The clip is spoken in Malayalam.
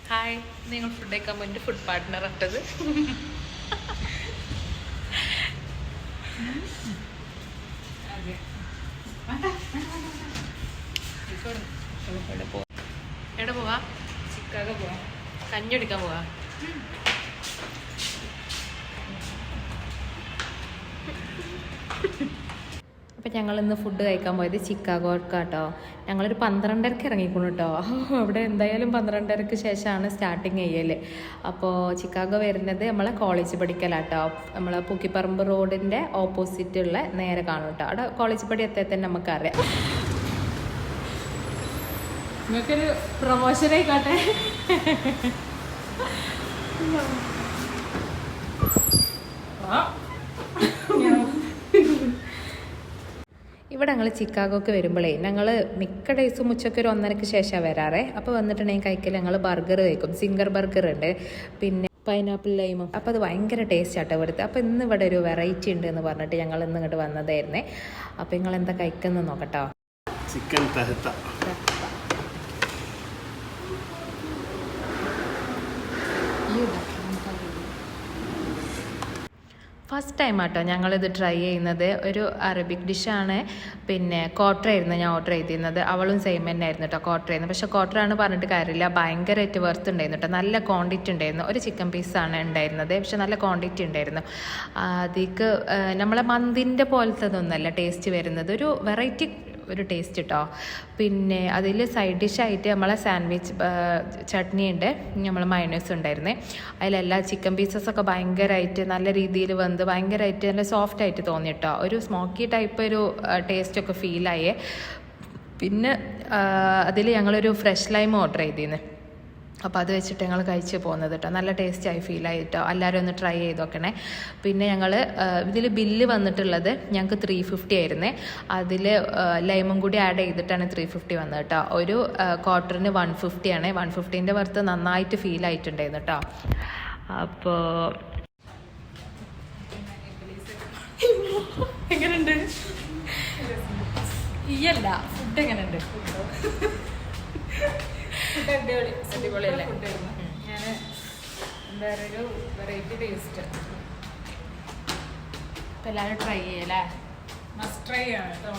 ഹായ്, നിങ്ങൾ ഫുഡ് കഴിക്കാൻ വേണ്ടി ഫുഡ് പാർട്ട്ണർ ഇട്ടത്. എവിടെ പോവാ? ചിക്കാഗോ പോവാ. കഞ്ഞിടിക്കാൻ പോവാ. അപ്പം ഞങ്ങളിന്ന് ഫുഡ് കഴിക്കാൻ പോയത് ചിക്കാഗോക്കാട്ടോ. ഞങ്ങളൊരു 12:30 ഇറങ്ങിക്കണം കേട്ടോ. അവിടെ എന്തായാലും 12:30 ശേഷമാണ് സ്റ്റാർട്ടിങ് ചെയ്യൽ. അപ്പോൾ ചിക്കാഗോ വരുന്നത് നമ്മളെ കോളേജ് പഠിക്കലാട്ടോ. നമ്മളെ പൂക്കിപ്പറമ്പ് റോഡിൻ്റെ ഓപ്പോസിറ്റുള്ള നേരെ കാണും കേട്ടോ. അവിടെ കോളേജ് പടി എത്തിയാൽ തന്നെ നമുക്കറിയാം. നിങ്ങൾക്കൊരു പ്രൊമോഷനായിക്കോട്ടെ. ഇവിടെ ഞങ്ങൾ ചിക്കാഗോക്ക് വരുമ്പോഴേ ഞങ്ങൾ മിക്ക ഡേയ്സും ഉച്ചയ്ക്ക് ഒരു 1:30 ശേഷമാണ് വരാറേ. അപ്പോൾ വന്നിട്ടുണ്ടെങ്കിൽ കഴിക്കൽ ഞങ്ങൾ ബർഗർ കഴിക്കും. സിംഗർ ബർഗർ ഉണ്ട്, പിന്നെ പൈനാപ്പിൾ ലൈമും. അപ്പോൾ അത് ഭയങ്കര ടേസ്റ്റ് ആട്ടോ ഇവിടുത്തെ. അപ്പോൾ ഇന്ന് ഇവിടെ ഒരു വെറൈറ്റി ഉണ്ട് എന്ന് പറഞ്ഞിട്ട് ഞങ്ങൾ ഇന്ന് ഇങ്ങോട്ട് വന്നതായിരുന്നേ. അപ്പോൾ നിങ്ങൾ എന്താ കഴിക്കുന്നത് നോക്കട്ടോ. ചിക്കൻ തഹത്ത. ഫസ്റ്റ് ടൈം ആട്ടോ ഞങ്ങളിത് ട്രൈ ചെയ്യുന്നത്. ഒരു അറബിക് ഡിഷാണ്. പിന്നെ ക്വാർട്ടറായിരുന്നു ഞാൻ ഓർഡർ ചെയ്തിരുന്നത്. അവളും സെയിം തന്നെ ആയിരുന്നു കേട്ടോ കോർട്ടർ ചെയ്യുന്നത്. പക്ഷേ ക്വാർട്ടറാണ് പറഞ്ഞിട്ട് കാര്യമില്ല, ഭയങ്കരമായിട്ട് വർത്ത് ഉണ്ടായിരുന്നു കേട്ടോ. നല്ല ക്വാണ്ടിറ്റി ഉണ്ടായിരുന്നു. ഒരു ചിക്കൻ പീസാണ് ഉണ്ടായിരുന്നത്, പക്ഷെ നല്ല ക്വാണ്ടിറ്റി ഉണ്ടായിരുന്നു. അതിക്ക് നമ്മളെ മന്തിൻ്റെ പോലത്തതൊന്നുമല്ല ടേസ്റ്റ് വരുന്നത്, ഒരു വെറൈറ്റി ഒരു ടേസ്റ്റ് കേട്ടോ. പിന്നെ അതിൽ സൈഡ് ഡിഷായിട്ട് നമ്മളെ സാൻഡ്വിച്ച് ചട്നി ഉണ്ട്, നമ്മൾ മയോണൈസ് ഉണ്ടായിരുന്നേ. അതിലെല്ലാ ചിക്കൻ പീസസൊക്കെ ഭയങ്കരമായിട്ട് നല്ല രീതിയിൽ വന്ന് ഭയങ്കരമായിട്ട് നല്ല സോഫ്റ്റ് ആയിട്ട് തോന്നി കേട്ടോ. ഒരു സ്മോക്കി ടൈപ്പ് ഒരു ടേസ്റ്റൊക്കെ ഫീലായേ. പിന്നെ അതിൽ ഞങ്ങളൊരു ഫ്രഷ് ലൈം ഓർഡർ ചെയ്തിരുന്നു. അപ്പോൾ അത് വെച്ചിട്ട് ഞങ്ങൾ കഴിച്ച് പോകുന്നത് കേട്ടോ. നല്ല ടേസ്റ്റായി ഫീലായി കേട്ടോ. എല്ലാവരും ഒന്ന് ട്രൈ ചെയ്ത് നോക്കണേ. പിന്നെ ഞങ്ങൾ ഇതിൽ ബില്ല് വന്നിട്ടുള്ളത് ഞങ്ങൾക്ക് 350 ആയിരുന്നേ. അതിൽ ലൈമും കൂടി ആഡ് ചെയ്തിട്ടാണ് 350 വന്നത് കേട്ടോ. ഒരു ക്വാർട്ടറിന് 150 ആണ്. 150ൻ്റെ വർത്ത് നന്നായിട്ട് ഫീലായിട്ടുണ്ടായിരുന്നു കേട്ടോ. അപ്പോൾ എങ്ങനെയുണ്ട്? ഈയല്ല, ഫുഡ് എങ്ങനെയുണ്ട്? അടിപൊളിയല്ലേ? ഞാൻ എന്താ പറയുക, ഒരു വെറൈറ്റി ടേസ്റ്റ്. ഇപ്പം എല്ലാവരും ട്രൈ ചെയ്യല്ലേ? മസ്റ്റ് ട്രൈ ആണ് കേട്ടോ.